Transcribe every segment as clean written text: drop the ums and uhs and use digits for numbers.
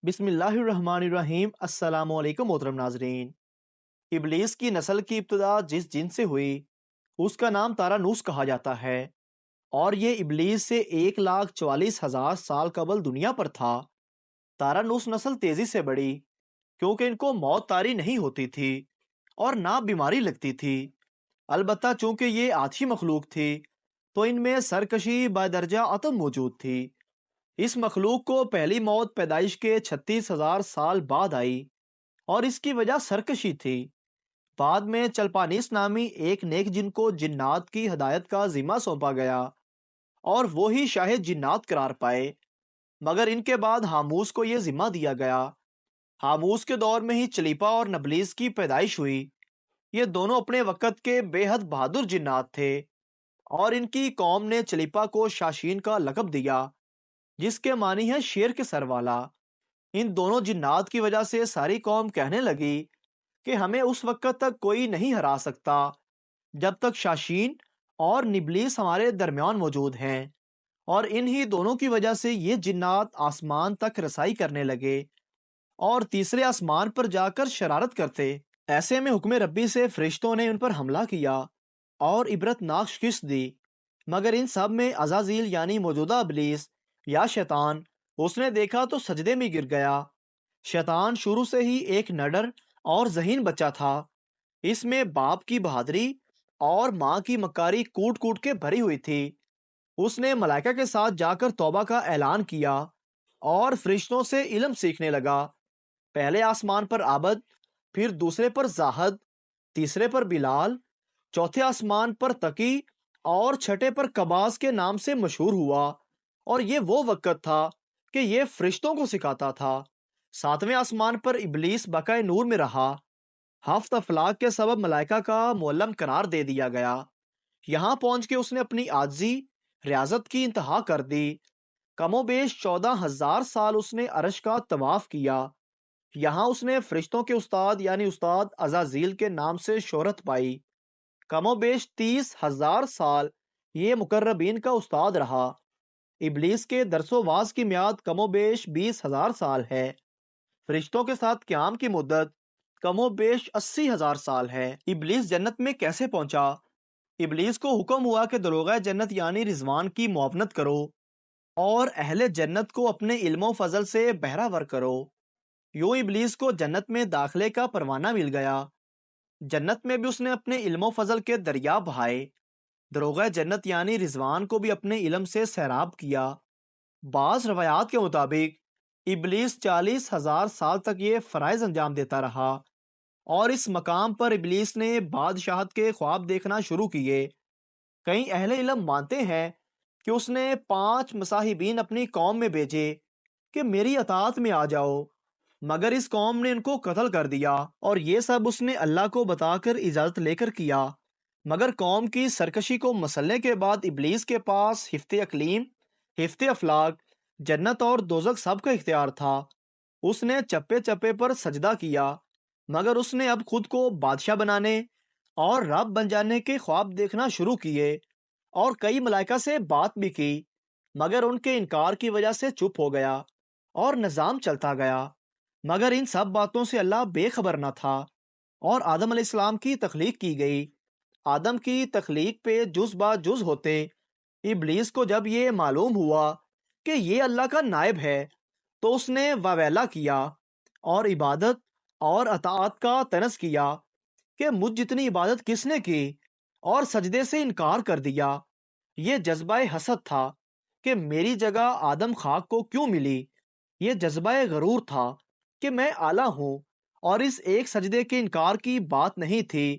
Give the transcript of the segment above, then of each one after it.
بسم اللہ الرحمن الرحیم۔ السلام علیکم محترم ناظرین۔ ابلیس کی نسل کی ابتدا جس جن سے ہوئی اس کا نام تارانوس کہا جاتا ہے، اور یہ ابلیس سے 1,44,000 سال قبل دنیا پر تھا۔ تارانوس نسل تیزی سے بڑھی کیونکہ ان کو موت طاری نہیں ہوتی تھی اور نہ بیماری لگتی تھی۔ البتہ چونکہ یہ آتشی مخلوق تھی تو ان میں سرکشی بدرجہ اتم موجود تھی۔ اس مخلوق کو پہلی موت پیدائش کے 36,000 سال بعد آئی اور اس کی وجہ سرکشی تھی۔ بعد میں چلپانیس نامی ایک نیک جن کو جنات کی ہدایت کا ذمہ سونپا گیا اور وہی شاہ جنات قرار پائے، مگر ان کے بعد ہاموس کو یہ ذمہ دیا گیا۔ ہاموس کے دور میں ہی چلیپا اور نبلیس کی پیدائش ہوئی۔ یہ دونوں اپنے وقت کے بے حد بہادر جنات تھے اور ان کی قوم نے چلیپا کو شاشین کا لقب دیا، جس کے معنی ہے شیر کے سر والا۔ ان دونوں جنات کی وجہ سے ساری قوم کہنے لگی کہ ہمیں اس وقت تک کوئی نہیں ہرا سکتا جب تک شاشین اور نبلیس ہمارے درمیان موجود ہیں، اور انہی دونوں کی وجہ سے یہ جنات آسمان تک رسائی کرنے لگے اور تیسرے آسمان پر جا کر شرارت کرتے۔ ایسے میں حکم ربی سے فرشتوں نے ان پر حملہ کیا اور عبرت ناک شکست دی، مگر ان سب میں عزازیل یعنی موجودہ ابلیس یا شیطان، اس نے دیکھا تو سجدے میں گر گیا۔ شیطان شروع سے ہی ایک نڈر اور ذہین بچہ تھا۔ اس میں باپ کی بہادری اور ماں کی مکاری کوٹ کوٹ کے بھری ہوئی تھی۔ اس نے ملائکہ کے ساتھ جا کر توبہ کا اعلان کیا اور فرشتوں سے علم سیکھنے لگا۔ پہلے آسمان پر عابد، پھر دوسرے پر زاہد، تیسرے پر بلال، چوتھے آسمان پر تقی اور چھٹے پر کباز کے نام سے مشہور ہوا، اور یہ وہ وقت تھا کہ یہ فرشتوں کو سکھاتا تھا۔ ساتویں آسمان پر ابلیس بقائے نور میں رہا۔ ہفت افلاک کے سبب ملائکہ کا معلم قرار دے دیا گیا۔ یہاں پہنچ کے اس نے اپنی عاجزی ریاضت کی انتہا کر دی۔ کم و بیش 14,000 سال اس نے عرش کا طواف کیا۔ یہاں اس نے فرشتوں کے استاد یعنی استاد عزازیل کے نام سے شہرت پائی۔ کم و بیش 30,000 سال یہ مقربین کا استاد رہا۔ ابلیس کے درس و واز کی میعاد کم و بیش 20,000 سال ہے۔ فرشتوں کے ساتھ قیام کی مدت کم و بیش 80,000 سال ہے۔ ابلیس جنت میں کیسے پہنچا؟ ابلیس کو حکم ہوا کہ دروغہ جنت یعنی رضوان کی معاونت کرو اور اہل جنت کو اپنے علم و فضل سے بہرہ ور کرو۔ یوں ابلیس کو جنت میں داخلے کا پروانہ مل گیا۔ جنت میں بھی اس نے اپنے علم و فضل کے دریا بہائے۔ دروغہ جنت یعنی رضوان کو بھی اپنے علم سے سیراب کیا۔ بعض روایات کے مطابق ابلیس 40,000 سال تک یہ فرائض انجام دیتا رہا، اور اس مقام پر ابلیس نے بادشاہت کے خواب دیکھنا شروع کیے۔ کئی اہل علم مانتے ہیں کہ اس نے 5 مصاحبین اپنی قوم میں بھیجے کہ میری اطاعت میں آ جاؤ، مگر اس قوم نے ان کو قتل کر دیا، اور یہ سب اس نے اللہ کو بتا کر اجازت لے کر کیا۔ مگر قوم کی سرکشی کو مسلنے کے بعد ابلیس کے پاس حفظ اقلیم، حفظ افلاک، جنت اور دوزخ سب کا اختیار تھا۔ اس نے چپے چپے پر سجدہ کیا، مگر اس نے اب خود کو بادشاہ بنانے اور رب بن جانے کے خواب دیکھنا شروع کیے، اور کئی ملائکہ سے بات بھی کی، مگر ان کے انکار کی وجہ سے چپ ہو گیا اور نظام چلتا گیا۔ مگر ان سب باتوں سے اللہ بے خبر نہ تھا، اور آدم علیہ السلام کی تخلیق کی گئی۔ آدم کی تخلیق پہ جز با جز ہوتے ابلیس کو جب یہ معلوم ہوا کہ یہ اللہ کا نائب ہے تو اس نے واویلا کیا اور عبادت اور اطاعت کا طنز کیا کہ مجھ جتنی عبادت کس نے کی، اور سجدے سے انکار کر دیا۔ یہ جذبہ حسد تھا کہ میری جگہ آدم خاک کو کیوں ملی۔ یہ جذبہ غرور تھا کہ میں اعلیٰ ہوں، اور اس ایک سجدے کے انکار کی بات نہیں تھی،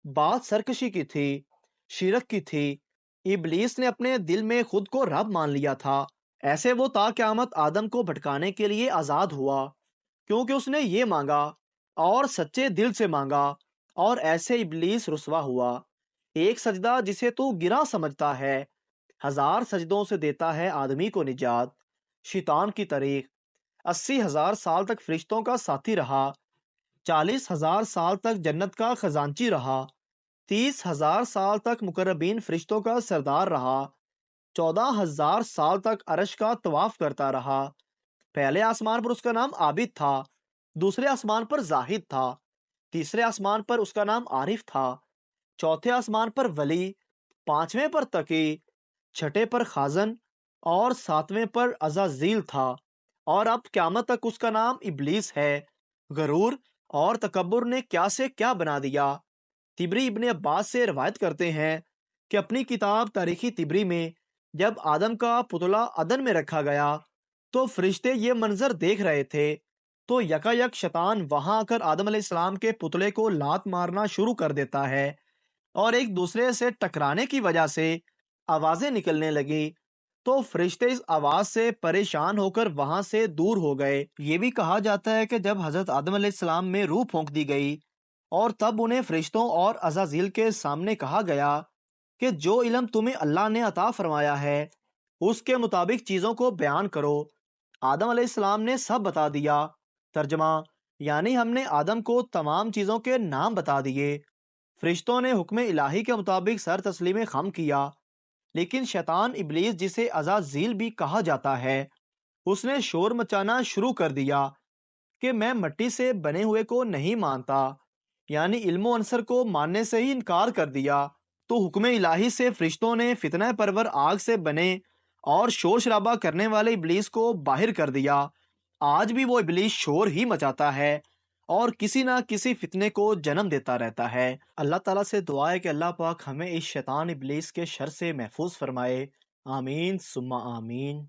بات سرکشی کی تھی، شرک کی تھی۔ ابلیس نے اپنے دل میں خود کو رب مان لیا تھا۔ ایسے وہ تا قیامت آدم کو بھٹکانے کے لیے آزاد ہوا، کیونکہ اس نے یہ مانگا اور سچے دل سے مانگا، اور ایسے ابلیس رسوا ہوا۔ ایک سجدہ جسے تو گرا سمجھتا ہے، 1000 سجدوں سے دیتا ہے آدمی کو نجات۔ شیطان کی طریق 80,000 سال تک فرشتوں کا ساتھی رہا، 40,000 سال تک جنت کا خزانچی رہا، 30,000 سال تک مقربین فرشتوں کا سردار رہا، 14,000 سال تک عرش کا طواف کرتا رہا، پہلے آسمان پر اس کا نام عابد تھا، دوسرے آسمان پر زاہد تھا، تیسرے آسمان پر اس کا نام عارف تھا، چوتھے آسمان پر ولی، پانچویں پر تقی، چھٹے پر خازن اور ساتویں پر عزازیل تھا، اور اب قیامت تک اس کا نام ابلیس ہے۔ غرور اور تکبر نے کیا سے کیا بنا دیا۔ تبری ابن عباس سے روایت کرتے ہیں کہ اپنی کتاب تاریخی تبری میں جب آدم کا پتلا عدن میں رکھا گیا تو فرشتے یہ منظر دیکھ رہے تھے، تو یکا یک شیطان وہاں آ کر آدم علیہ السلام کے پتلے کو لات مارنا شروع کر دیتا ہے، اور ایک دوسرے سے ٹکرانے کی وجہ سے آوازیں نکلنے لگی، تو فرشتے اس آواز سے پریشان ہو کر وہاں سے دور ہو گئے۔ یہ بھی کہا جاتا ہے کہ جب حضرت آدم علیہ السلام میں روح پھونک دی گئی اور تب انہیں فرشتوں اور عزازیل کے سامنے کہا گیا کہ جو علم تمہیں اللہ نے عطا فرمایا ہے اس کے مطابق چیزوں کو بیان کرو۔ آدم علیہ السلام نے سب بتا دیا۔ ترجمہ یعنی ہم نے آدم کو تمام چیزوں کے نام بتا دیے۔ فرشتوں نے حکم الہی کے مطابق سر تسلیم خم کیا، لیکن شیطان ابلیس جسے عزازیل بھی کہا جاتا ہے اس نے شور مچانا شروع کر دیا کہ میں مٹی سے بنے ہوئے کو نہیں مانتا، یعنی علم و عنصر کو ماننے سے ہی انکار کر دیا۔ تو حکم الہی سے فرشتوں نے فتنہ پرور آگ سے بنے اور شور شرابہ کرنے والے ابلیس کو باہر کر دیا۔ آج بھی وہ ابلیس شور ہی مچاتا ہے اور کسی نہ کسی فتنے کو جنم دیتا رہتا ہے۔ اللہ تعالیٰ سے دعا ہے کہ اللہ پاک ہمیں اس شیطان ابلیس کے شر سے محفوظ فرمائے۔ آمین ثم آمین۔